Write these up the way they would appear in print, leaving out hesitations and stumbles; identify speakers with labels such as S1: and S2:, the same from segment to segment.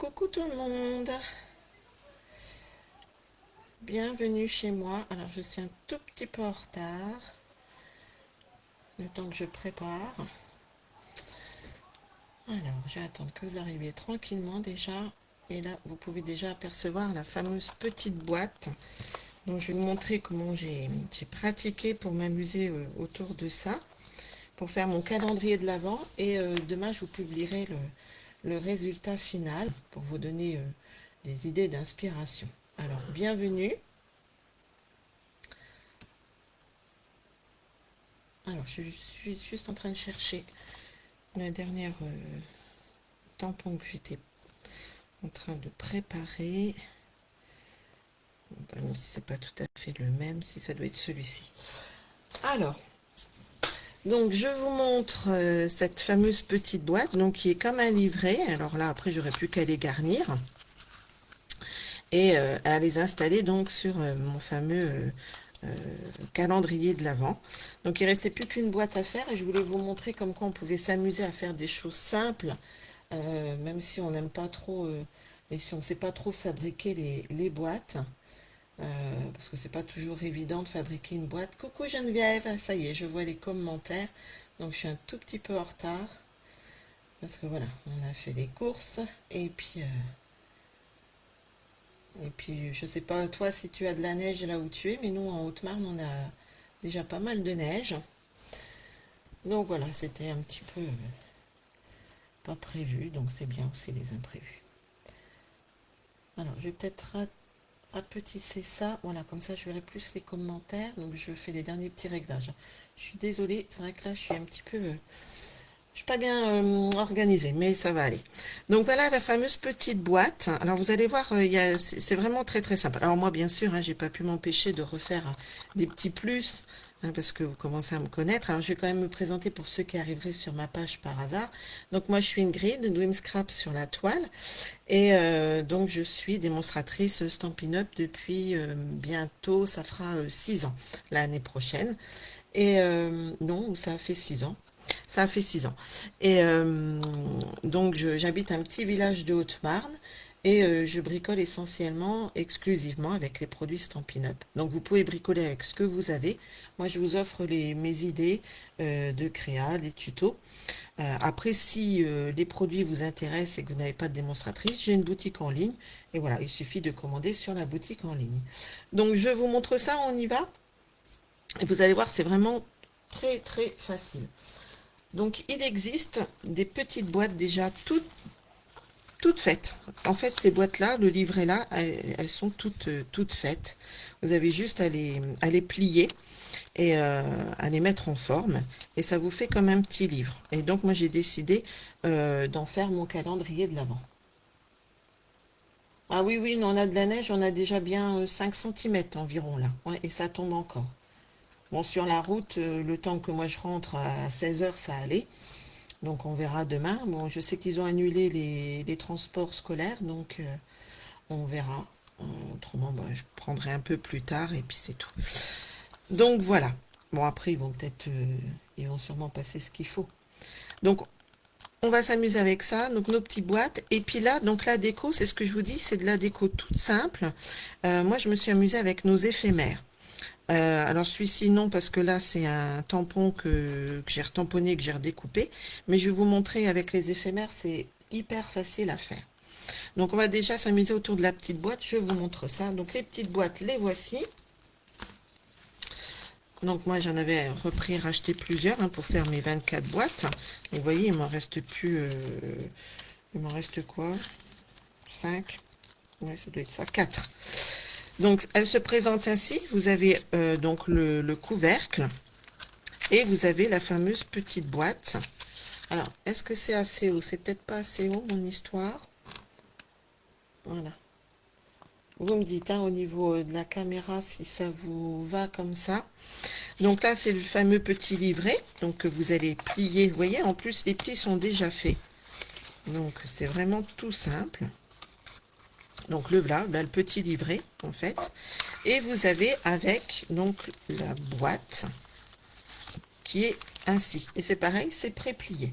S1: Coucou tout le monde, bienvenue chez moi. Alors je suis un tout petit peu en retard, le temps que je prépare. Alors je vais attendre que vous arriviez tranquillement déjà. Et là vous pouvez déjà apercevoir la fameuse petite boîte. Donc je vais vous montrer comment j'ai pratiqué pour m'amuser autour de ça, pour faire mon calendrier de l'Avent. Et demain je vous publierai le résultat final pour vous donner des idées d'inspiration. Alors bienvenue. Alors, je suis juste en train de chercher la dernière tampon que j'étais en train de préparer. Même si c'est pas tout à fait le même, si ça doit être celui-ci. Alors, donc je vous montre cette fameuse petite boîte, donc qui est comme un livret. Alors là, après, j'aurais plus qu'à les garnir et à les installer donc sur mon fameux calendrier de l'Avent. Donc il restait plus qu'une boîte à faire et je voulais vous montrer comme quoi on pouvait s'amuser à faire des choses simples, même si on n'aime pas trop et si on ne sait pas trop fabriquer les boîtes, parce que c'est pas toujours évident de fabriquer une boîte. Coucou Geneviève, ah, ça y est, je vois les commentaires, donc je suis un tout petit peu en retard parce que voilà, on a fait les courses et puis, je sais pas toi si tu as de la neige là où tu es, mais nous en Haute-Marne, on a déjà pas mal de neige. Donc voilà, c'était un petit peu pas prévu, donc c'est bien aussi les imprévus. Alors, je vais peut-être rapetisser ça. Voilà, comme ça, je verrai plus les commentaires. Donc, je fais les derniers petits réglages. Je suis désolée, c'est vrai que là, je suis un petit peu... je suis pas bien organisée, mais ça va aller. Donc voilà la fameuse petite boîte. Alors vous allez voir, c'est vraiment très très simple. Alors moi bien sûr, hein, j'ai pas pu m'empêcher de refaire des petits plus, hein, parce que vous commencez à me connaître. Alors je vais quand même me présenter pour ceux qui arriveraient sur ma page par hasard. Donc moi je suis Ingrid, de Dwimscrap sur la toile. Et donc je suis démonstratrice Stampin' Up depuis bientôt, ça fera 6 ans l'année prochaine. Et non, ça a fait 6 ans. Ça a fait 6 ans. Et donc, j'habite un petit village de Haute-Marne et je bricole essentiellement, exclusivement avec les produits Stampin' Up. Donc, vous pouvez bricoler avec ce que vous avez. Moi, je vous offre mes idées de créa, les tutos. Après, si les produits vous intéressent et que vous n'avez pas de démonstratrice, j'ai une boutique en ligne. Et voilà, il suffit de commander sur la boutique en ligne. Donc, je vous montre ça, on y va. Et vous allez voir, c'est vraiment très, très facile. Donc, il existe des petites boîtes déjà toutes faites. En fait, ces boîtes-là, le livret-là, elles sont toutes faites. Vous avez juste à les plier et à les mettre en forme. Et ça vous fait comme un petit livre. Et donc, moi, j'ai décidé d'en faire mon calendrier de l'Avent. Ah oui, oui, on a de la neige, on a déjà bien 5 centimètres environ là. Ouais, et ça tombe encore. Bon, sur la route, le temps que moi je rentre à 16 heures, ça allait. Donc on verra demain. Bon, je sais qu'ils ont annulé les transports scolaires, donc on verra. Autrement, bah, je prendrai un peu plus tard et puis c'est tout. Donc voilà. Bon, après, ils vont sûrement passer ce qu'il faut. Donc on va s'amuser avec ça. Donc nos petites boîtes. Et puis là, donc la déco, c'est ce que je vous dis, c'est de la déco toute simple. Moi, je me suis amusée avec nos éphémères. Alors celui-ci non parce que là c'est un tampon que j'ai retamponné, que j'ai redécoupé, mais je vais vous montrer avec les éphémères, c'est hyper facile à faire. Donc on va déjà s'amuser autour de la petite boîte, je vous montre ça. Donc les petites boîtes, les voici. Donc moi j'en avais repris, racheté plusieurs hein, pour faire mes 24 boîtes. Et vous voyez il m'en reste plus, il m'en reste quoi? 5. Ouais, ça doit être ça, 4. Donc elle se présente ainsi, vous avez donc le couvercle. Et vous avez la fameuse petite boîte. Alors, est-ce que c'est assez haut? C'est peut-être pas assez haut, mon histoire. Voilà. Vous me dites, hein, au niveau de la caméra, si ça vous va comme ça. Donc là, c'est le fameux petit livret. Donc, que vous allez plier. Vous voyez, en plus, les plis sont déjà faits. Donc, c'est vraiment tout simple. Donc, là, le petit livret, en fait. Et vous avez avec, donc, la boîte qui est ainsi. Et c'est pareil, c'est pré-plié.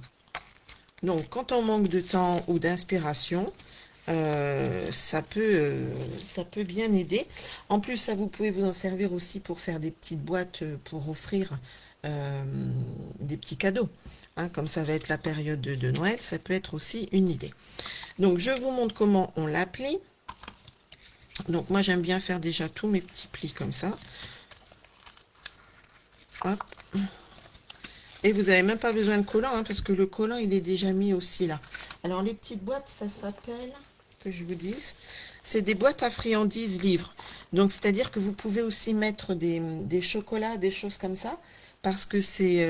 S1: Donc, quand on manque de temps ou d'inspiration, ça peut bien aider. En plus, ça, vous pouvez vous en servir aussi pour faire des petites boîtes pour offrir euh, des petits cadeaux. Hein, comme ça va être la période de Noël, ça peut être aussi une idée. Donc, je vous montre comment on l'applique. Donc, moi, j'aime bien faire déjà tous mes petits plis comme ça. Hop. Et vous n'avez même pas besoin de collant, hein, parce que le collant, il est déjà mis aussi là. Alors, les petites boîtes, ça s'appelle, que je vous dise, c'est des boîtes à friandises livres. Donc, c'est-à-dire que vous pouvez aussi mettre des chocolats, des choses comme ça, parce que c'est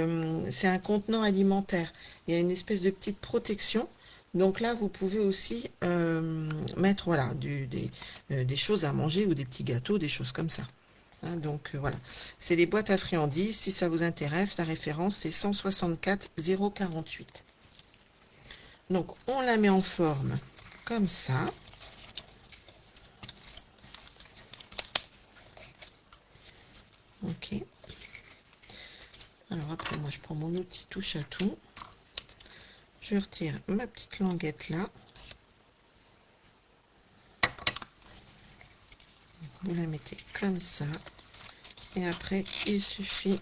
S1: un contenant alimentaire. Il y a une espèce de petite protection. Donc là, vous pouvez aussi mettre voilà, des choses à manger ou des petits gâteaux, des choses comme ça. Hein, donc voilà, c'est les boîtes à friandises. Si ça vous intéresse, la référence c'est 164 048. Donc on la met en forme comme ça. Ok. Alors après, moi je prends mon outil touche à tout. Je retire ma petite languette là. Vous la mettez comme ça. Et après, il suffit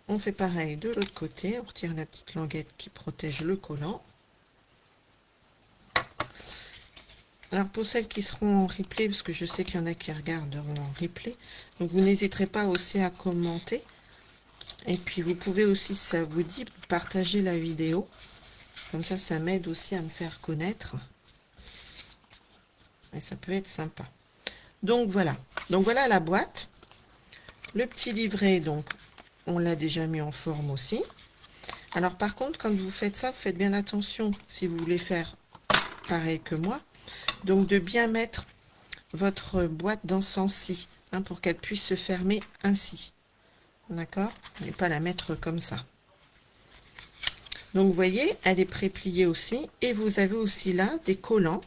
S1: on fait pareil de l'autre côté. On retire la petite languette qui protège le collant. Alors pour celles qui seront en replay, parce que je sais qu'il y en a qui regarderont en replay, donc vous n'hésiterez pas aussi à commenter. Et puis vous pouvez aussi, si ça vous dit, partager la vidéo. Comme ça m'aide aussi à me faire connaître. Et ça peut être sympa. Donc voilà la boîte. Le petit livret, donc on l'a déjà mis en forme aussi. Alors par contre, quand vous faites ça, vous faites bien attention si vous voulez faire pareil que moi. Donc de bien mettre votre boîte dans ce sens-ci, hein, pour qu'elle puisse se fermer ainsi. D'accord? Et pas la mettre comme ça. Donc vous voyez, elle est pré-pliée aussi. Et vous avez aussi là des collants.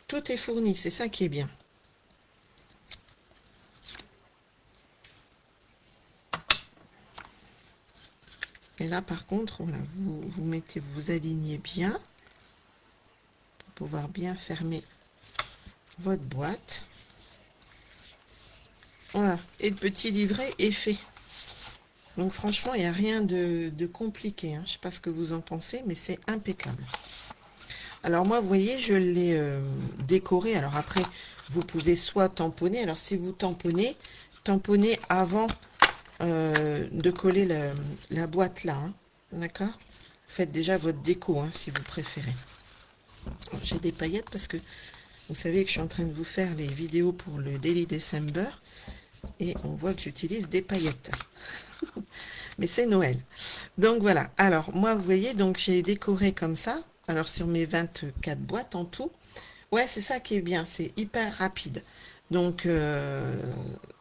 S1: Tout est fourni, c'est ça qui est bien. Et là par contre, voilà, vous mettez, vous alignez bien pour pouvoir bien fermer votre boîte. Voilà, et le petit livret est fait. Donc franchement, il n'y a rien de compliqué. Hein. Je ne sais pas ce que vous en pensez, mais c'est impeccable. Alors moi, vous voyez, je l'ai décoré. Alors après, vous pouvez soit tamponner. Alors si vous tamponnez, tamponnez avant de coller la boîte là. Hein. D'accord? Faites déjà votre déco, hein, si vous préférez. J'ai des paillettes parce que vous savez que je suis en train de vous faire les vidéos pour le Daily December. Et on voit que j'utilise des paillettes. Mais c'est Noël. Donc voilà. Alors moi, vous voyez, donc j'ai décoré comme ça. Alors sur mes 24 boîtes en tout. Ouais, c'est ça qui est bien. C'est hyper rapide. Donc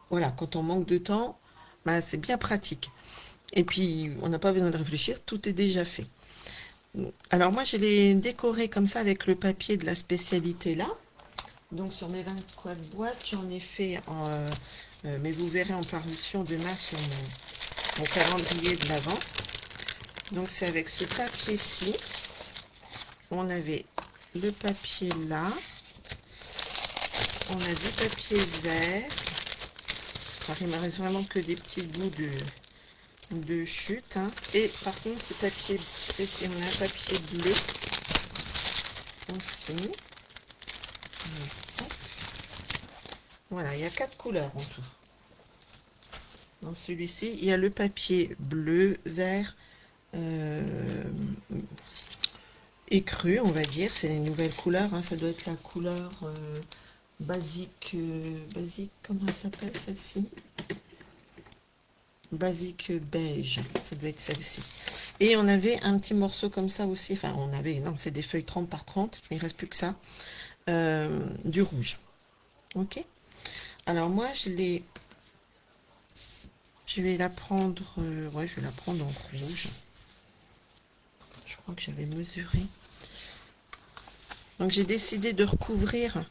S1: voilà, quand on manque de temps, bah, c'est bien pratique. Et puis, on n'a pas besoin de réfléchir. Tout est déjà fait. Alors moi, je l'ai décoré comme ça avec le papier de la spécialité là. Donc sur mes 24 boîtes, j'en ai fait en... mais vous verrez en parution demain sur mon calendrier de l'Avent. Donc c'est avec ce papier-ci. On avait le papier là. On a du papier vert. Alors, il me reste vraiment que des petits bouts de chute. Hein. Et par contre, le papier, ici, on a un papier bleu aussi. Voilà, il y a 4 couleurs en tout. Dans celui-ci, il y a le papier bleu, vert écru, on va dire. C'est les nouvelles couleurs. Hein. Ça doit être la couleur basique. Basique, comment elle s'appelle celle-ci? Basique beige. Ça doit être celle-ci. Et on avait un petit morceau comme ça aussi. Enfin, on avait, non, c'est des feuilles 30 par 30. Il ne reste plus que ça. Du rouge. Ok. Alors moi, je vais la prendre, ouais, je vais la prendre en rouge. Je crois que j'avais mesuré. Donc j'ai décidé de recouvrir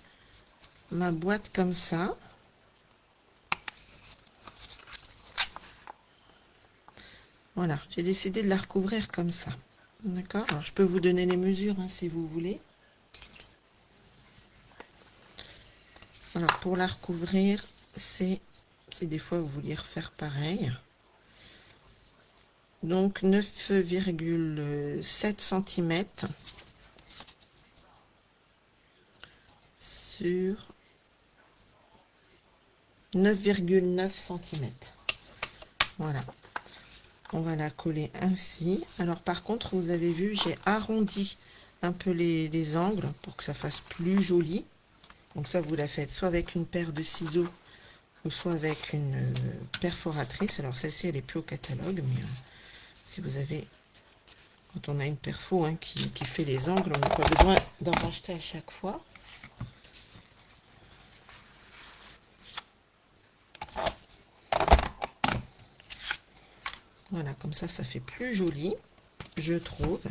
S1: ma boîte comme ça. Voilà, j'ai décidé de la recouvrir comme ça. D'accord? Alors, je peux vous donner les mesures hein, si vous voulez. Alors, pour la recouvrir, c'est si des fois vous vouliez refaire pareil. Donc, 9,7 cm sur 9,9 cm. Voilà. On va la coller ainsi. Alors, par contre, vous avez vu, j'ai arrondi un peu les angles pour que ça fasse plus joli. Donc ça, vous la faites soit avec une paire de ciseaux ou soit avec une perforatrice. Alors celle-ci, elle est plus au catalogue, mais si vous avez, quand on a une perfo hein, qui fait les angles, on n'a pas besoin d'en racheter à chaque fois. Voilà, comme ça fait plus joli, je trouve.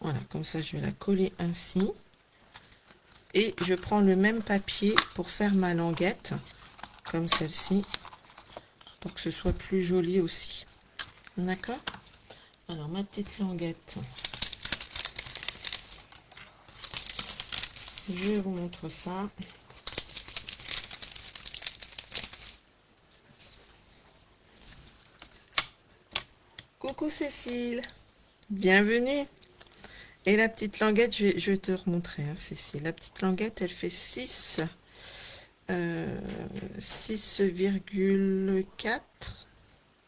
S1: Voilà, comme ça, je vais la coller ainsi. Et je prends le même papier pour faire ma languette, comme celle-ci, pour que ce soit plus joli aussi. D'accord? Alors, ma petite languette, je vous montre ça. Coucou Cécile, bienvenue. Et la petite languette, je vais te remontrer, hein, Cécile. La petite languette, elle fait 6,4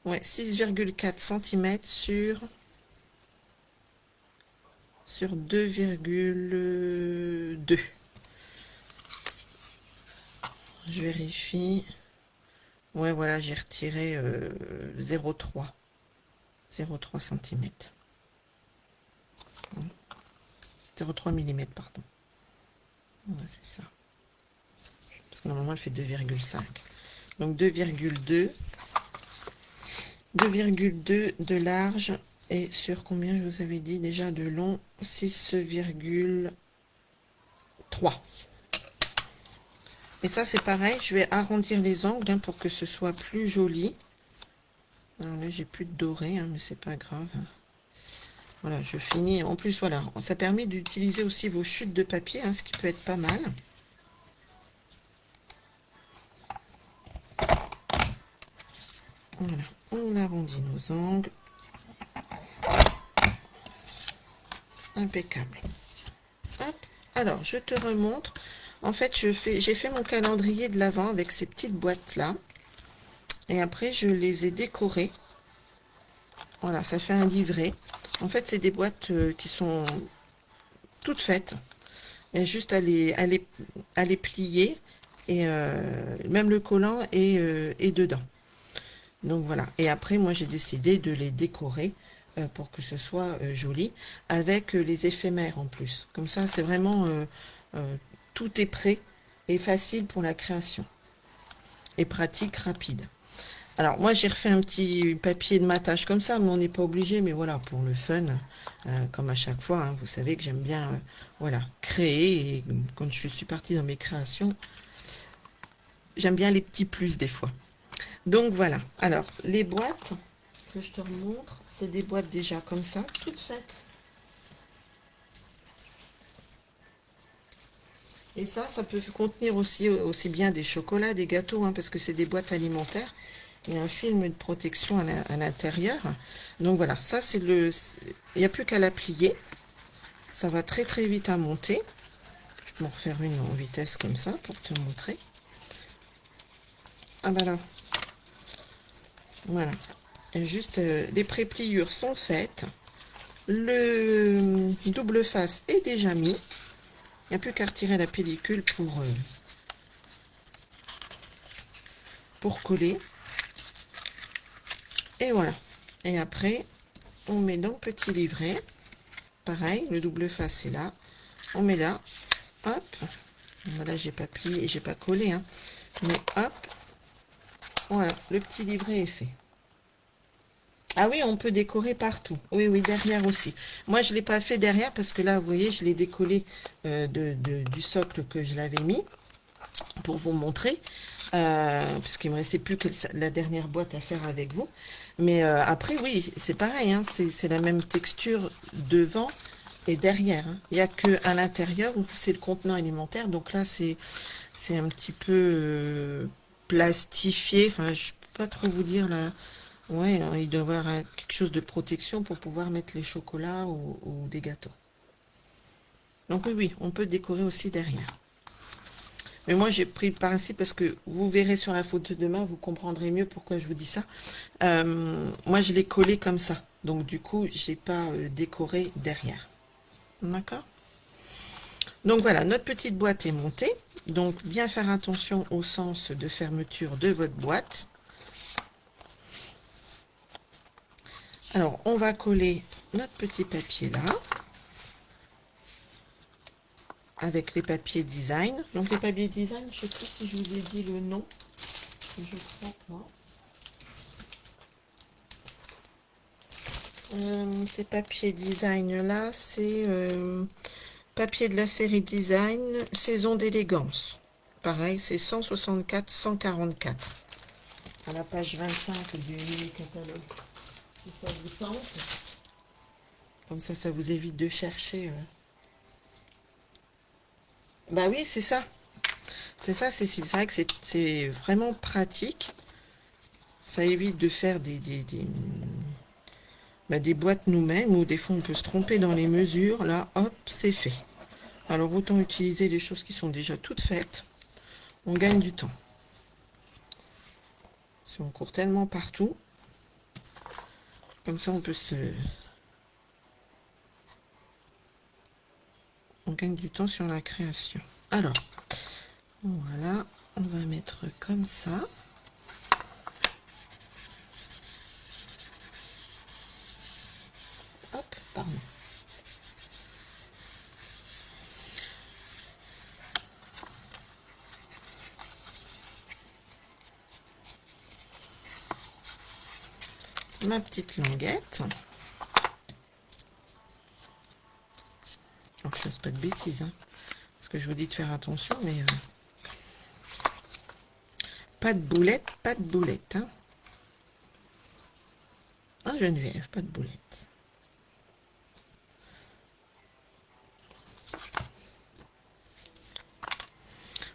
S1: ouais, 6,4 cm sur 2,2. Je vérifie. Ouais, voilà, j'ai retiré 0,3 cm. 0,3 mm, pardon. Ouais, c'est ça. Parce que normalement, elle fait 2,5. Donc 2,2 de large et sur combien je vous avais dit déjà de long? 6,3. Et ça, c'est pareil. Je vais arrondir les angles hein, pour que ce soit plus joli. Alors là, j'ai plus de doré, hein, mais c'est pas grave. Voilà, je finis. En plus, voilà, ça permet d'utiliser aussi vos chutes de papier, hein, ce qui peut être pas mal. Voilà, on arrondit nos angles. Impeccable. Hop. Alors, je te remontre. En fait, j'ai fait mon calendrier de l'Avent avec ces petites boîtes-là. Et après, je les ai décorées. Voilà, ça fait un livret. En fait, c'est des boîtes qui sont toutes faites. Il y a juste à les plier. Et même le collant est dedans. Donc voilà. Et après, moi, j'ai décidé de les décorer pour que ce soit joli. Avec les éphémères en plus. Comme ça, c'est vraiment... tout est prêt et facile pour la création. Et pratique, rapide. Alors, moi, j'ai refait un petit papier de matage comme ça, mais on n'est pas obligé. Mais voilà, pour le fun, comme à chaque fois, hein, vous savez que j'aime bien voilà, créer. Et quand je suis partie dans mes créations, j'aime bien les petits plus des fois. Donc, voilà. Alors, les boîtes que je te remontre, c'est des boîtes déjà comme ça, toutes faites. Et ça peut contenir aussi bien des chocolats, des gâteaux, hein, parce que c'est des boîtes alimentaires. Il y a un film de protection à l'intérieur. Donc voilà, ça c'est il n'y a plus qu'à la plier. Ça va très très vite à monter. Je peux en refaire une en vitesse comme ça pour te montrer. Ah bah là. Voilà. Et juste les pré-pliures sont faites. Le double face est déjà mis. Il n'y a plus qu'à retirer la pellicule pour coller. Et voilà. Et après, on met dans le petit livret. Pareil, le double face est là. On met là. Hop. Voilà, j'ai pas plié et j'ai pas collé. Hein. Mais hop. Voilà, le petit livret est fait. Ah oui, on peut décorer partout. Oui, oui, derrière aussi. Moi, je ne l'ai pas fait derrière parce que là, vous voyez, je l'ai décollé du socle que je l'avais mis pour vous montrer. puisqu'il me restait plus que la dernière boîte à faire avec vous. Mais après, oui, c'est pareil, hein, c'est la même texture devant et derrière, hein. Il n'y a que à l'intérieur où c'est le contenant alimentaire. Donc là, c'est un petit peu plastifié. Enfin, je peux pas trop vous dire là. Ouais, hein, il doit y avoir quelque chose de protection pour pouvoir mettre les chocolats ou des gâteaux. Donc oui, oui, on peut décorer aussi derrière. Mais moi, j'ai pris le principe parce que vous verrez sur la photo demain, vous comprendrez mieux pourquoi je vous dis ça. Moi, je l'ai collé comme ça. Donc du coup, j'ai pas décoré derrière. D'accord? Donc voilà, notre petite boîte est montée. Donc bien faire attention au sens de fermeture de votre boîte. Alors, on va coller notre petit papier là. Avec les papiers design. Donc les papiers design, je ne sais plus si je vous ai dit le nom. Je crois pas. Ces papiers design là, c'est papier de la série design, saison d'élégance. Pareil, c'est 164-144. À la page 25 du mini catalogue. Si ça vous tente. Comme ça vous évite de chercher. Bah oui, c'est ça. C'est ça, c'est vrai que c'est vraiment pratique. Ça évite de faire des boîtes nous-mêmes, ou des fois on peut se tromper dans les mesures. Là, hop, c'est fait. Alors autant utiliser les choses qui sont déjà toutes faites. On gagne du temps. Si on court tellement partout, comme ça on peut on gagne du temps sur la création. Alors, voilà, on va mettre comme ça. Hop, pardon. Ma petite languette. Alors, je fasse pas de bêtises, hein, parce que je vous dis de faire attention, mais pas de boulette, pas de boulette. Hein. Ah, Geneviève, pas de boulette.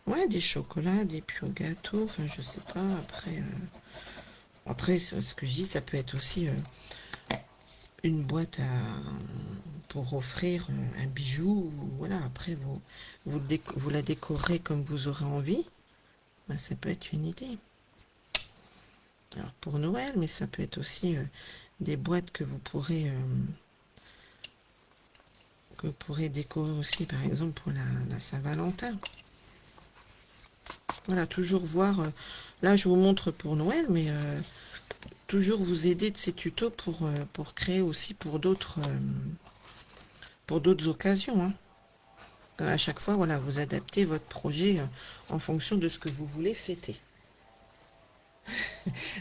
S1: Ouais, des chocolats, des pieux gâteaux, enfin je sais pas, après ce que je dis, ça peut être aussi une boîte pour offrir un bijou, ou voilà, après vous la décorez comme vous aurez envie, ben, ça peut être une idée. Alors pour Noël, mais ça peut être aussi des boîtes que vous pourrez décorer aussi, par exemple pour la Saint-Valentin. Voilà, toujours voir, là je vous montre pour Noël, mais toujours vous aider de ces tutos pour créer aussi pour d'autres occasions. Hein. À chaque fois, voilà, vous adaptez votre projet en fonction de ce que vous voulez fêter.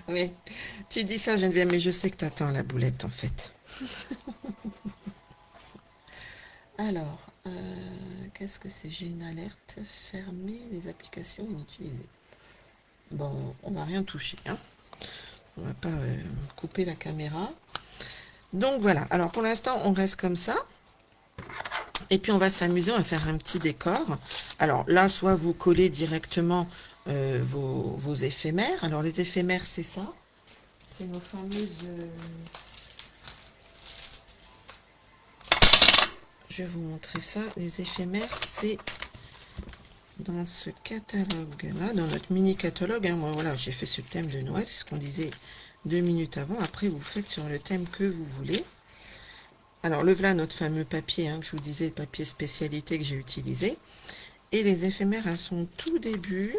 S1: Oui, tu dis ça, Geneviève, mais je sais que tu attends la boulette en fait. Alors, qu'est-ce que c'est? J'ai une alerte. Fermer les applications inutilisées. Bon, on va rien toucher. Hein. On va pas couper la caméra. Donc voilà. Alors pour l'instant, on reste comme ça. Et puis on va s'amuser, on va faire un petit décor. Alors là, soit vous collez directement vos éphémères. Alors les éphémères, c'est ça. C'est nos fameuses... je vais vous montrer ça. Les éphémères, c'est dans ce catalogue-là, dans notre mini-catalogue. Hein. Moi, voilà, j'ai fait ce thème de Noël, c'est ce qu'on disait 2 minutes avant. Après, vous faites sur le thème que vous voulez. Alors, le voilà notre fameux papier, hein, que je vous disais, le papier spécialité que j'ai utilisé. Et les éphémères, elles sont tout début.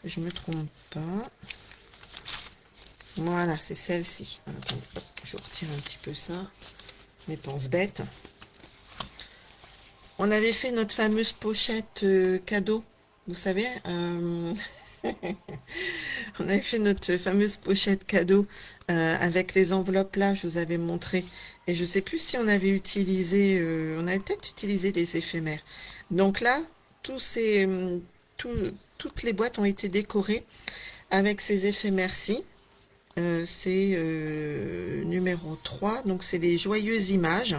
S1: Je me trompe pas. Voilà, c'est celle-ci. Attends, je retire un petit peu ça. Mes penses bêtes. On avait fait notre fameuse pochette cadeau. Vous savez, on avait fait notre fameuse pochette cadeau avec les enveloppes là, je vous avais montré. Et je sais plus si on avait utilisé, on avait peut-être utilisé des éphémères. Donc là, tous toutes les boîtes ont été décorées avec ces éphémères-ci. C'est numéro 3, donc c'est les joyeuses images.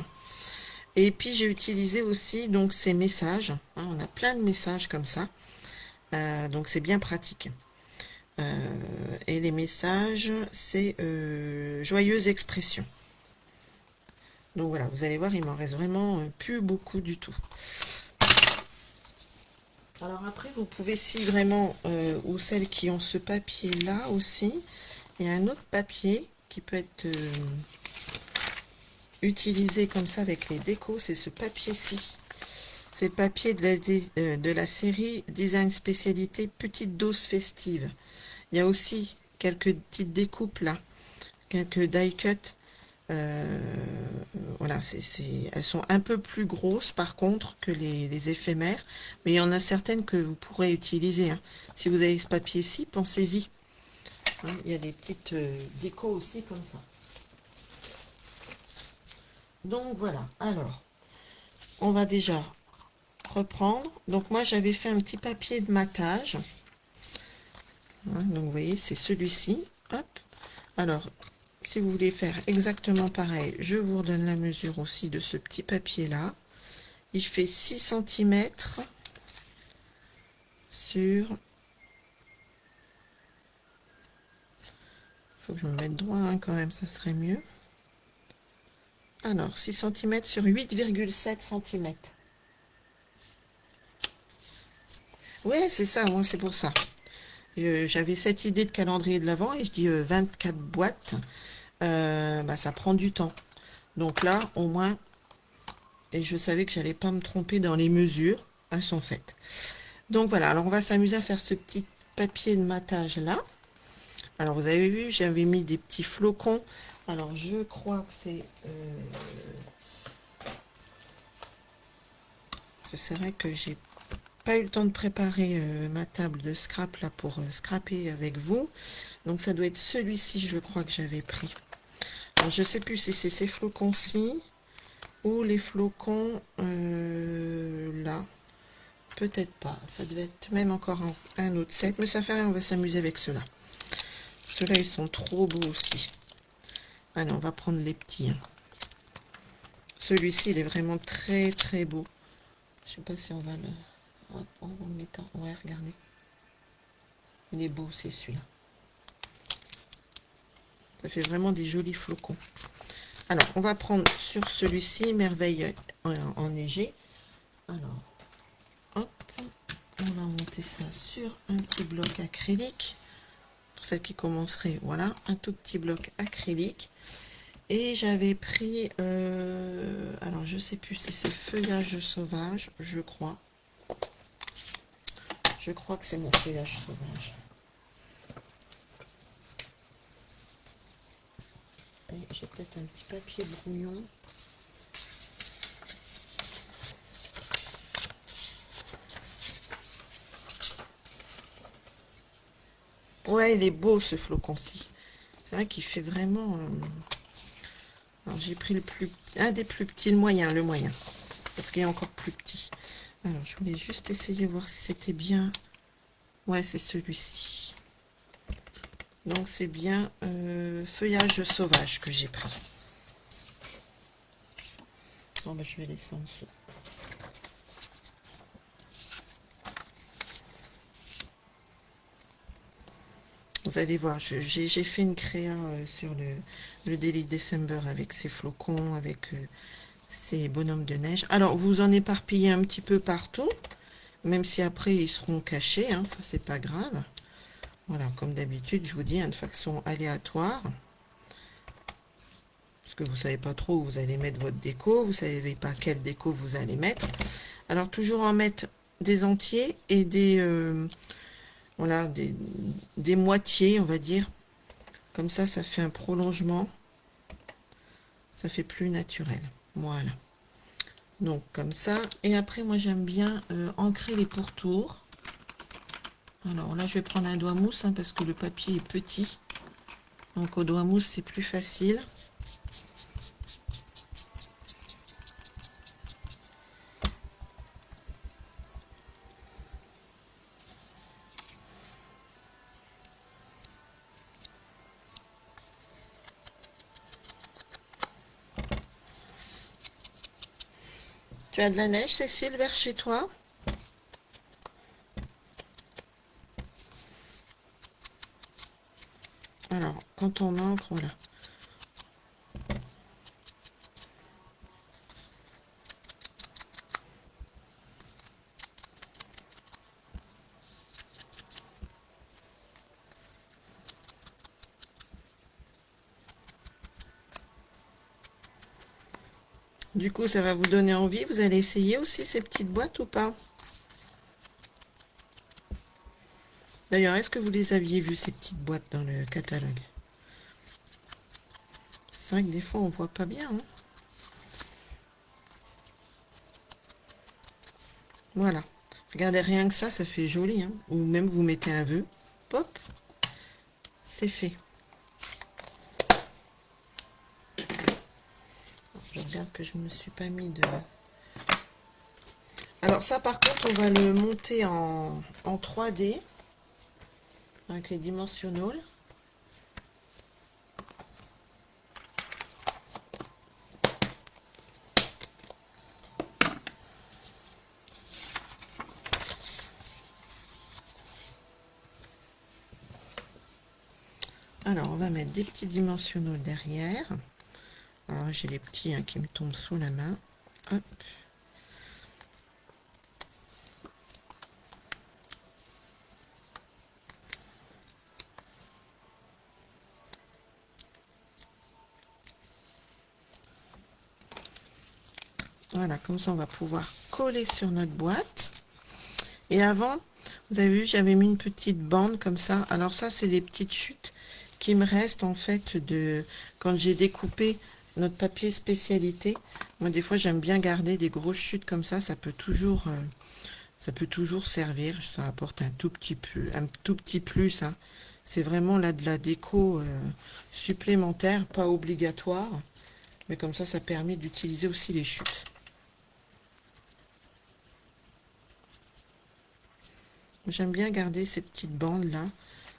S1: Et puis j'ai utilisé aussi donc ces messages, hein, on a plein de messages comme ça, donc c'est bien pratique. Et les messages, c'est joyeuse expression. Donc voilà, vous allez voir, il m'en reste vraiment plus beaucoup du tout. Alors après, vous pouvez, si vraiment, ou celles qui ont ce papier-là aussi, il y a un autre papier qui peut être utilisé comme ça avec les décos, c'est ce papier-ci. C'est le papier de la série Design Spécialité Petite Dose Festive. Il y a aussi quelques petites découpes là, quelques die cut. Voilà, elles sont un peu plus grosses par contre que les éphémères, mais il y en a certaines que vous pourrez utiliser, hein. Si vous avez ce papier-ci, pensez-y. Hein, il y a des petites décos aussi comme ça. Donc voilà, alors, on va déjà reprendre. Donc moi j'avais fait un petit papier de matage. Hein, donc vous voyez, c'est celui-ci. Hop. Alors, si vous voulez faire exactement pareil, je vous redonne la mesure aussi de ce petit papier là. Il fait 6 cm sur... Il faut que je me mette droit, hein, quand même, ça serait mieux. Alors, 6 cm sur 8,7 cm. Ouais, c'est ça, moi c'est pour ça. J'avais cette idée de calendrier de l'Avent et je dis 24 boîtes, bah, ça prend du temps. Donc là, au moins, et je savais que j'allais pas me tromper dans les mesures, elles sont faites. Donc voilà, alors on va s'amuser à faire ce petit papier de matage là. Alors vous avez vu, j'avais mis des petits flocons. Alors je crois que c'est vrai que j'ai pas eu le temps de préparer ma table de scrap là pour scraper avec vous. Donc ça doit être celui-ci, je crois que j'avais pris. Alors, je sais plus si c'est ces flocons-ci ou les flocons là. Peut-être pas. Ça devait être même encore un autre set. Mais ça fait rien, on va s'amuser avec ceux-là. Ceux-là, ils sont trop beaux aussi. Allez, on va prendre les petits. Hein. Celui-ci, il est vraiment très très beau. Je sais pas si on va le... En le mettant... Ouais, regardez. Il est beau, c'est celui-là. Ça fait vraiment des jolis flocons. Alors, on va prendre sur celui-ci, merveille enneigée. Alors, hop, on va monter ça sur un petit bloc acrylique. Pour celle qui commencerait, voilà, un tout petit bloc acrylique. Et j'avais pris, alors je sais plus si c'est feuillage sauvage, je crois. Je crois que c'est mon feuillage sauvage. J'ai peut-être un petit papier brouillon. Ouais, il est beau ce flocon-ci. C'est vrai qu'il fait vraiment... Alors j'ai pris un des plus petits, le moyen, parce qu'il y a encore plus petit. Alors je voulais juste essayer de voir si c'était bien. Ouais, c'est celui-ci. Donc c'est bien feuillage sauvage que j'ai pris. Bon, bah, je vais laisser en dessous. Vous allez voir, j'ai fait une créa sur le Daily December avec ces flocons, avec ces bonhommes de neige. Alors, vous en éparpillez un petit peu partout, même si après ils seront cachés, hein, ça c'est pas grave. Voilà, comme d'habitude, je vous dis, hein, de façon aléatoire. Parce que vous savez pas trop où vous allez mettre votre déco, vous savez pas quelle déco vous allez mettre. Alors, toujours en mettre des entiers et des... voilà, des moitiés, on va dire. Comme ça fait un prolongement. Ça fait plus naturel. Voilà. Donc, comme ça. Et après, moi, j'aime bien ancrer les pourtours. Alors là, je vais prendre un doigt mousse, hein, parce que le papier est petit. Donc, au doigt mousse, c'est plus facile. Tu as de la neige, Cécile, vers chez toi? Alors, quand on encre, voilà. Du coup, ça va vous donner envie. Vous allez essayer aussi ces petites boîtes ou pas? D'ailleurs, est-ce que vous les aviez vues, ces petites boîtes, dans le catalogue? C'est vrai que des fois, on voit pas bien, hein. Voilà. Regardez, rien que ça fait joli, hein. Ou même vous mettez un vœu. Pop, c'est fait. Je regarde que je ne me suis pas mis de... Alors ça, par contre, on va le monter en 3D avec les dimensionnels. Alors, on va mettre des petits dimensionnels derrière. Alors, j'ai les petits qui me tombent sous la main. Hop. Voilà, comme ça, on va pouvoir coller sur notre boîte. Et avant, vous avez vu, j'avais mis une petite bande comme ça. Alors ça, c'est des petites chutes qui me restent en fait de quand j'ai découpé notre papier spécialité. Moi, des fois, j'aime bien garder des grosses chutes comme ça peut toujours servir. Ça apporte un tout petit plus, hein. C'est vraiment là de la déco supplémentaire, pas obligatoire. Mais comme ça permet d'utiliser aussi les chutes. J'aime bien garder ces petites bandes là.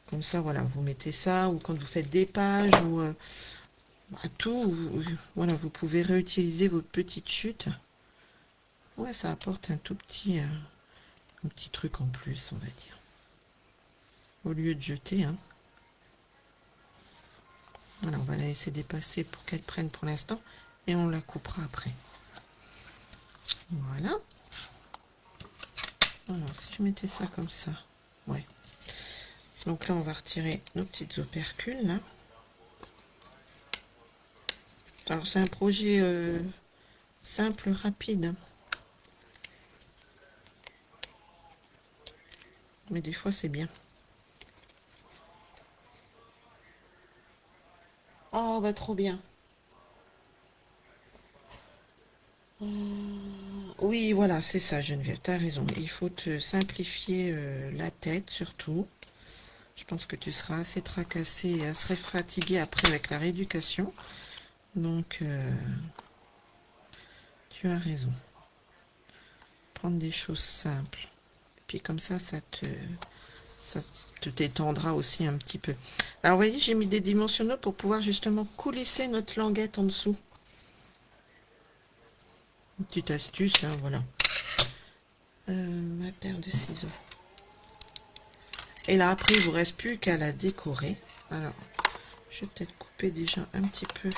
S1: Comme ça, voilà, vous mettez ça, ou quand vous faites des pages, ou tout, voilà, vous pouvez réutiliser votre petite chute. Ouais, ça apporte un petit truc en plus, on va dire. Au lieu de jeter, hein. Voilà, on va la laisser dépasser pour qu'elle prenne pour l'instant, et on la coupera après. Voilà. Alors, si je mettais ça comme ça, ouais. Donc là, on va retirer nos petites opercules, là. Alors, c'est un projet simple, rapide, hein. Mais des fois, c'est bien. Oh, bah trop bien. Oui, voilà, c'est ça, Geneviève, t'as raison. Il faut te simplifier la tête, surtout. Je pense que tu seras assez tracassé et assez fatigué après avec la rééducation. Donc, tu as raison. Prendre des choses simples. Puis comme ça te détendra aussi un petit peu. Alors, vous voyez, j'ai mis des dimensionnels pour pouvoir justement coulisser notre languette en dessous. Une petite astuce, hein, voilà. Ma paire de ciseaux. Et là, après, il ne vous reste plus qu'à la décorer. Alors, je vais peut-être couper déjà un petit peu.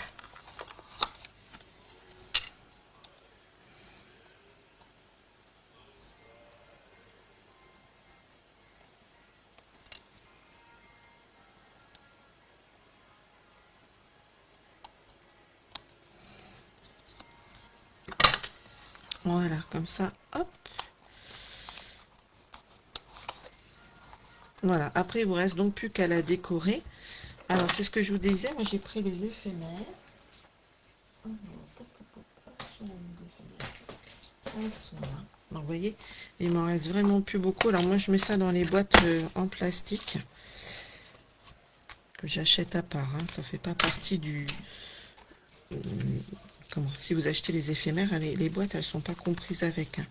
S1: Voilà, comme ça, hop. Voilà, après, il vous reste donc plus qu'à la décorer. Alors, c'est ce que je vous disais, moi j'ai pris les éphémères. Elles sont là. Donc, vous voyez, il m'en reste vraiment plus beaucoup. Alors, moi, je mets ça dans les boîtes en plastique que j'achète à part, hein. Ça fait pas partie du... comment, si vous achetez les éphémères, les boîtes, elles sont pas comprises avec, hein.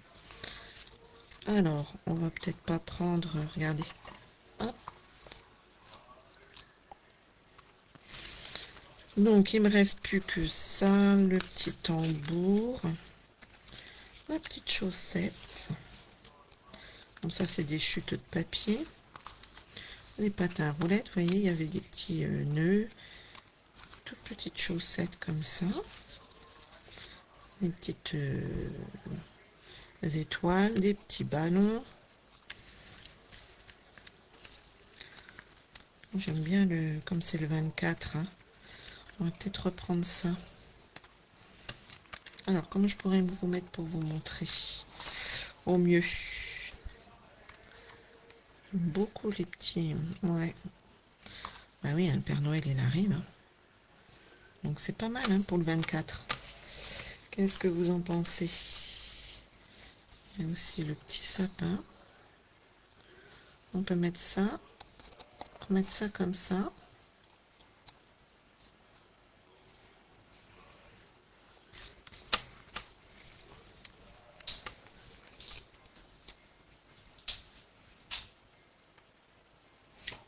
S1: Alors, on va peut-être pas prendre... regardez. Hop. Donc, il me reste plus que ça, le petit tambour. ma petite chaussette. Comme ça, c'est des chutes de papier. Les patins à roulettes, vous voyez, il y avait des petits nœuds. Toutes petites chaussettes comme ça. Des petites étoiles, des petits ballons. J'aime bien comme c'est le 24. Hein. On va peut-être reprendre ça. Alors, comment je pourrais vous mettre pour vous montrer au mieux? Beaucoup les petits. Ouais. Bah oui, hein, le Père Noël, il arrive. Hein. Donc c'est pas mal hein, pour le 24. Qu'est-ce que vous en pensez? Il y a aussi le petit sapin. On peut mettre ça. Mettre ça comme ça.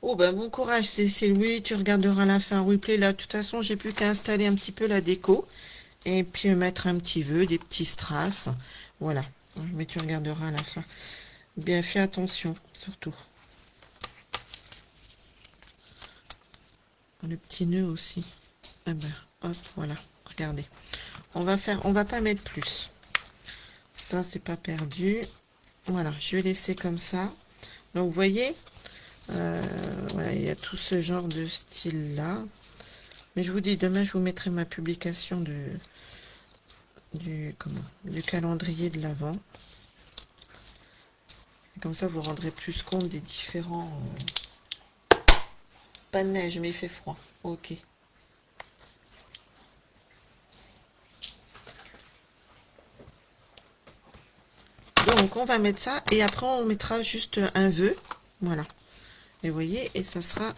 S1: Oh ben bon courage Cécile, oui tu regarderas la fin replay là, de toute façon j'ai plus qu'à installer un petit peu la déco et puis mettre un petit vœu, des petits strass, voilà, mais tu regarderas à la fin. Bien fais attention surtout. Le petit nœud aussi. Eh ben, hop, voilà, regardez. On va pas mettre plus. Ça c'est pas perdu. Voilà, je vais laisser comme ça. Donc vous voyez, voilà, il y a tout ce genre de style là. Mais je vous dis, demain je vous mettrai ma publication du calendrier de l'Avent. Comme ça vous rendrez plus compte des différents. Pas de neige, mais il fait froid. Ok. Donc on va mettre ça et après on mettra juste un vœu. Voilà. Et vous voyez, et ça sera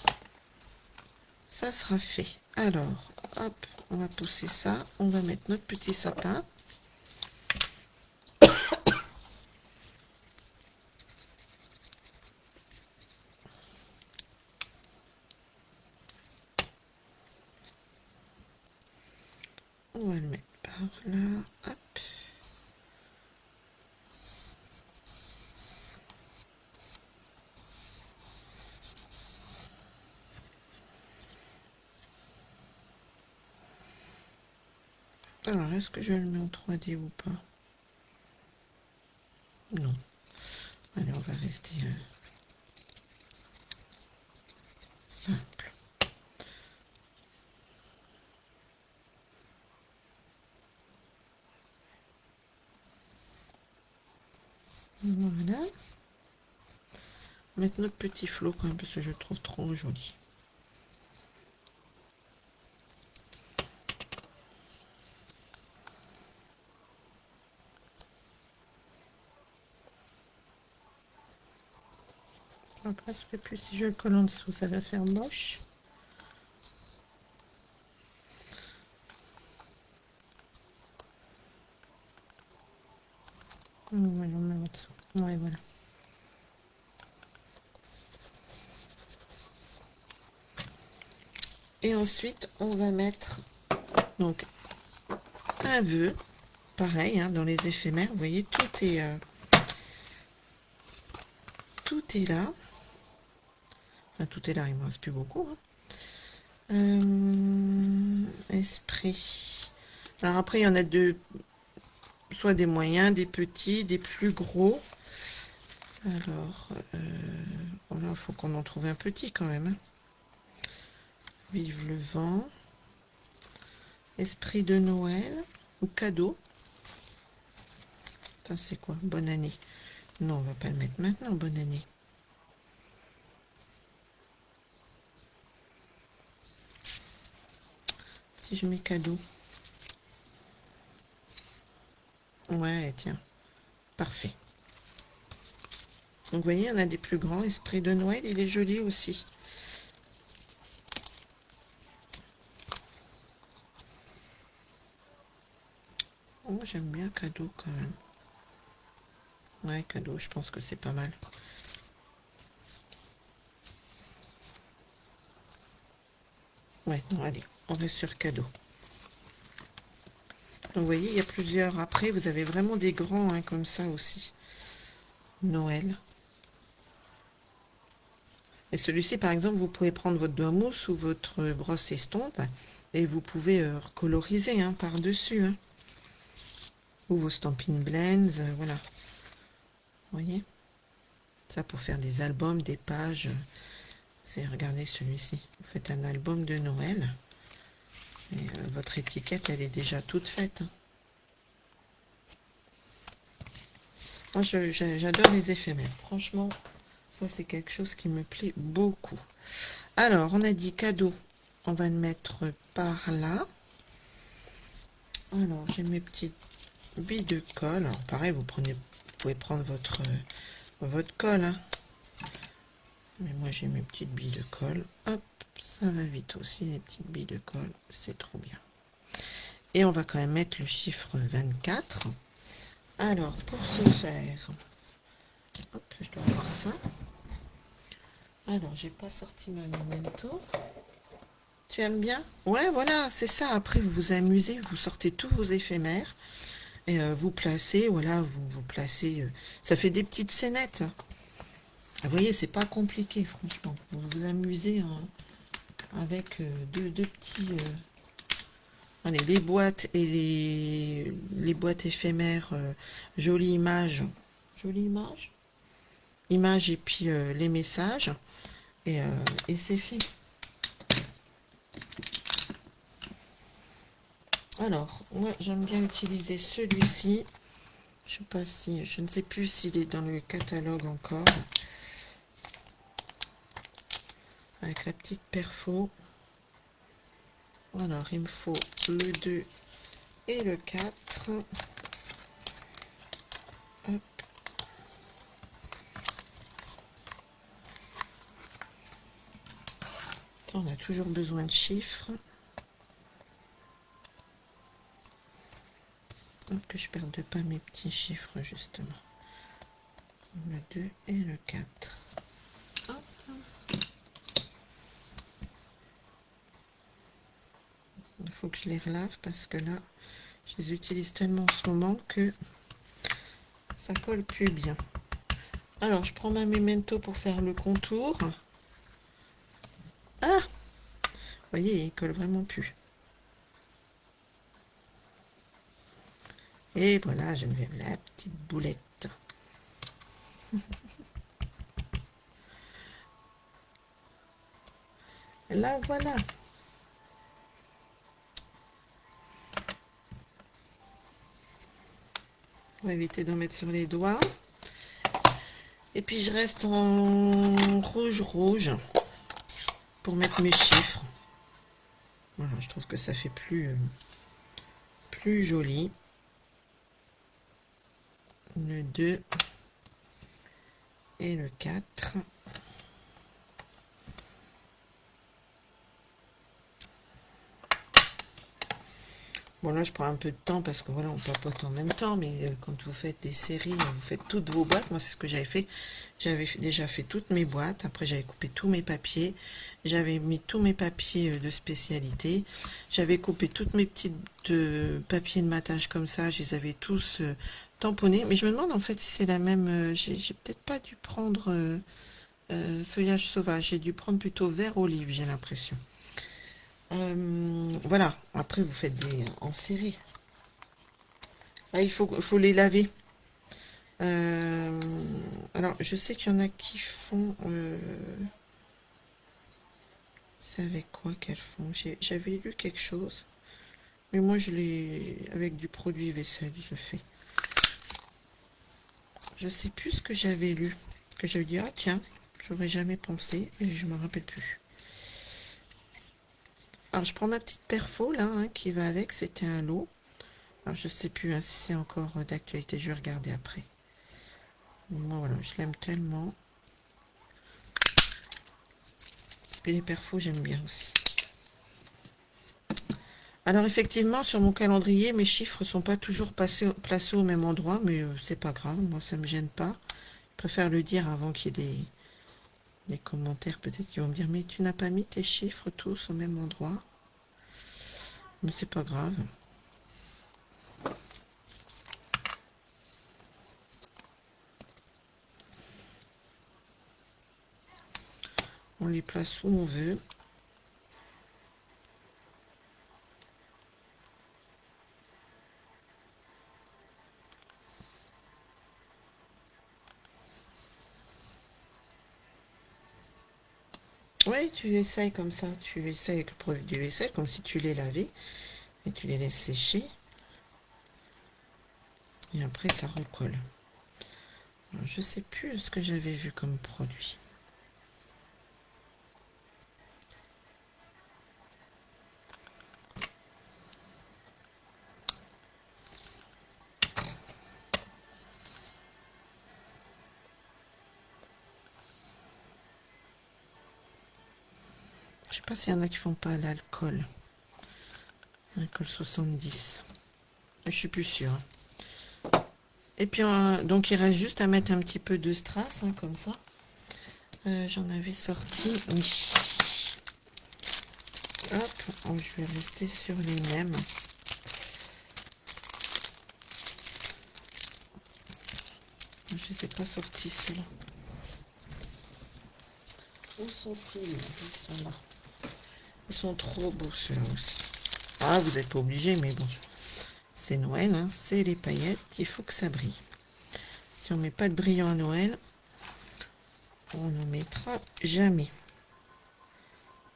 S1: fait. Alors, hop, on va pousser ça. On va mettre notre petit sapin. On va le mettre par là. Hop. Alors, est-ce que je le mets en 3D ou pas? Non. Allez, on va rester simple. Voilà. Mettre notre petit flot quand même parce que je le trouve trop joli. Presque plus si je le colle en dessous, ça va faire moche. Voilà, on met en dessous. Ouais, voilà. Et ensuite, on va mettre donc un vœu, pareil, hein, dans les éphémères. Vous voyez, tout est là. Enfin, tout est là, il ne me reste plus beaucoup. Hein. Esprit. Alors après, il y en a deux, soit des moyens, des petits, des plus gros. Alors, voilà, il faut qu'on en trouve un petit quand même. Hein. Vive le vent. Esprit de Noël ou cadeau. Ça c'est quoi? Bonne année. Non, on va pas le mettre maintenant, bonne année. Si je mets cadeau. Ouais, tiens. Parfait. Donc vous voyez, on a des plus grands. Esprit de Noël, il est joli aussi. Oh, j'aime bien cadeau quand même. Ouais, cadeau, je pense que c'est pas mal. Ouais, non, allez, on reste sur cadeau. Donc, vous voyez, il y a plusieurs. Après, vous avez vraiment des grands hein, comme ça aussi. Noël. Et celui-ci, par exemple, vous pouvez prendre votre doigt mousse ou votre brosse estompe et vous pouvez recoloriser hein, par-dessus. Hein. Ou vos Stampin' Blends, voilà. Vous voyez? Ça pour faire des albums, des pages. C'est, regardez celui-ci. Vous faites un album de Noël. Et votre étiquette, elle est déjà toute faite. Hein. Moi, j'adore les éphémères. Franchement, ça, c'est quelque chose qui me plaît beaucoup. Alors, on a dit cadeau. On va le mettre par là. Alors, j'ai mes petites billes de colle. Alors, pareil, vous pouvez prendre votre colle. Hein. Mais moi, j'ai mes petites billes de colle. Hop, ça va vite aussi, les petites billes de colle. C'est trop bien. Et on va quand même mettre le chiffre 24. Alors, pour ce faire, hop, je dois voir ça. Alors, j'ai pas sorti ma memento. Tu aimes bien? Ouais, voilà, c'est ça. Après, vous vous amusez, vous sortez tous vos éphémères et vous placez, voilà, vous placez. Ça fait des petites scénettes. Vous voyez, c'est pas compliqué, franchement. Vous vous amusez hein, avec deux petits. Allez, les boîtes et les boîtes éphémères, jolie image. Jolie image? Image et puis les messages. Et c'est fait. Alors, moi j'aime bien utiliser celui-ci. Je sais pas si, je ne sais plus s'il est dans le catalogue encore. Avec la petite perfo. Alors, il me faut le 2 et le 4. Hop. On a toujours besoin de chiffres. Que je perde pas mes petits chiffres justement. Le 2 et le 4. Hop. Il faut que je les relave parce que là, je les utilise tellement en ce moment que ça colle plus bien. Alors, je prends ma memento pour faire le contour. Ah! Vous voyez, il colle vraiment plus. Et voilà, je vais la petite boulette. Là, voilà. On va éviter d'en mettre sur les doigts. Et puis, je reste en rouge pour mettre mes chiffres. Voilà, je trouve que ça fait plus joli. Le 2 et le 4. Bon là je prends un peu de temps parce que voilà on papote en même temps, mais quand vous faites des séries, vous faites toutes vos boîtes. Moi c'est ce que j'avais fait. J'avais déjà fait toutes mes boîtes. Après j'avais coupé tous mes papiers. J'avais mis tous mes papiers de spécialité. J'avais coupé toutes mes petites papiers de matage comme ça. Je les avais tous tamponnés. Mais je me demande en fait si c'est la même. J'ai peut-être pas dû prendre feuillage sauvage. J'ai dû prendre plutôt vert olive, j'ai l'impression. Voilà, après vous faites des en série. Là, il faut les laver. Alors, je sais qu'il y en a qui font... c'est avec quoi qu'elles font? J'avais lu quelque chose. Mais moi, je l'ai... Avec du produit vaisselle, je fais. Je sais plus ce que j'avais lu. Que j'avais dit, ah tiens, j'aurais jamais pensé. Et je me rappelle plus. Alors, je prends ma petite perfo, là, hein, qui va avec. C'était un lot. Alors, je sais plus hein, si c'est encore d'actualité. Je vais regarder après. Moi, voilà, je l'aime tellement. Et les perfos, j'aime bien aussi. Alors, effectivement, sur mon calendrier, mes chiffres sont pas toujours placés au même endroit, mais c'est pas grave. Moi, ça me gêne pas. Je préfère le dire avant qu'il y ait des commentaires, peut-être, qui vont me dire, mais tu n'as pas mis tes chiffres tous au même endroit. Mais c'est pas grave. On les place où on veut. Oui, tu essayes comme ça. Tu essayes avec le produit du vaisselle, comme si tu les lavais. Et tu les laisses sécher. Et après, ça recolle. Alors, je sais plus ce que j'avais vu comme produit. Je sais pas s'il y en a qui font pas l'alcool. Alcool 70. Je suis plus sûre. Et puis, donc, il reste juste à mettre un petit peu de strass, hein, comme ça. J'en avais sorti. Oui. Hop, oh, je vais rester sur les mêmes. Je ne les ai pas sortis, ceux-là. Où sont-ils? Ils sont là. Ils sont trop beaux, ceux-là aussi. Ah, vous n'êtes pas obligés, mais bon. C'est Noël, hein, c'est les paillettes. Il faut que ça brille. Si on met pas de brillant à Noël, on n'en mettra jamais.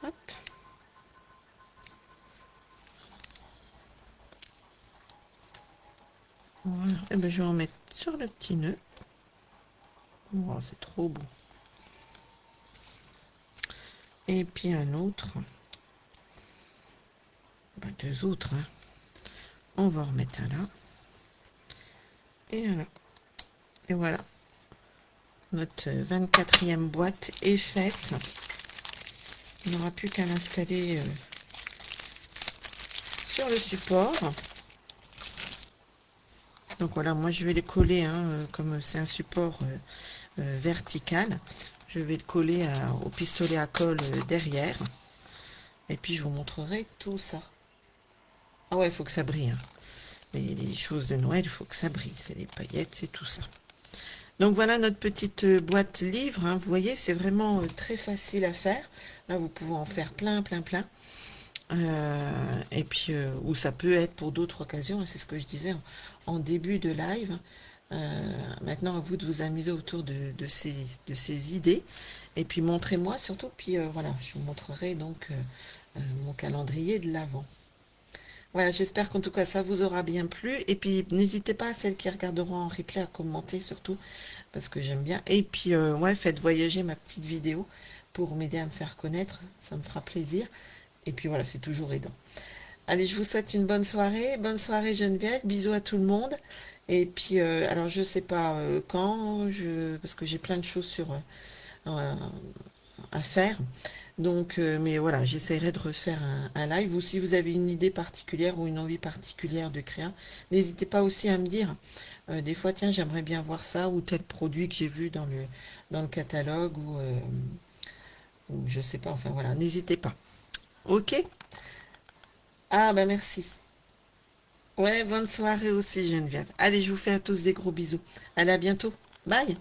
S1: Hop. Voilà. Et ben, je vais en mettre sur le petit nœud. Oh, c'est trop beau. Et puis un autre. Ben, deux autres. Hein. On va en remettre un là. Et un là. Et voilà. Notre 24e boîte est faite. On n'aura plus qu'à l'installer sur le support. Donc voilà, moi je vais les coller, hein, comme c'est un support vertical, je vais le coller au pistolet à colle derrière. Et puis je vous montrerai tout ça. Ah ouais, il faut que ça brille. Hein. Les choses de Noël, il faut que ça brille. C'est les paillettes, c'est tout ça. Donc voilà notre petite boîte livre. Hein. Vous voyez, c'est vraiment très facile à faire. Là, vous pouvez en faire plein. Et puis, ou ça peut être pour d'autres occasions. Hein, c'est ce que je disais en début de live. Maintenant, à vous de vous amuser autour de ces idées. Et puis, montrez-moi surtout. Puis, voilà, je vous montrerai donc mon calendrier de l'Avent. Voilà, j'espère qu'en tout cas ça vous aura bien plu. Et puis n'hésitez pas, à celles qui regarderont en replay, à commenter surtout, parce que j'aime bien. Et puis ouais, faites voyager ma petite vidéo pour m'aider à me faire connaître, ça me fera plaisir. Et puis voilà, c'est toujours aidant. Allez, je vous souhaite une bonne soirée Geneviève, bisous à tout le monde. Et puis alors je sais pas quand, parce que j'ai plein de choses à faire. Donc, mais voilà, j'essaierai de refaire un live. Ou si vous avez une idée particulière ou une envie particulière de créer, n'hésitez pas aussi à me dire. Des fois, tiens, j'aimerais bien voir ça ou tel produit que j'ai vu dans le catalogue ou je sais pas. Enfin voilà, n'hésitez pas. Ok? Ah bah merci. Ouais, bonne soirée aussi Geneviève. Allez, je vous fais à tous des gros bisous. Allez, à bientôt. Bye!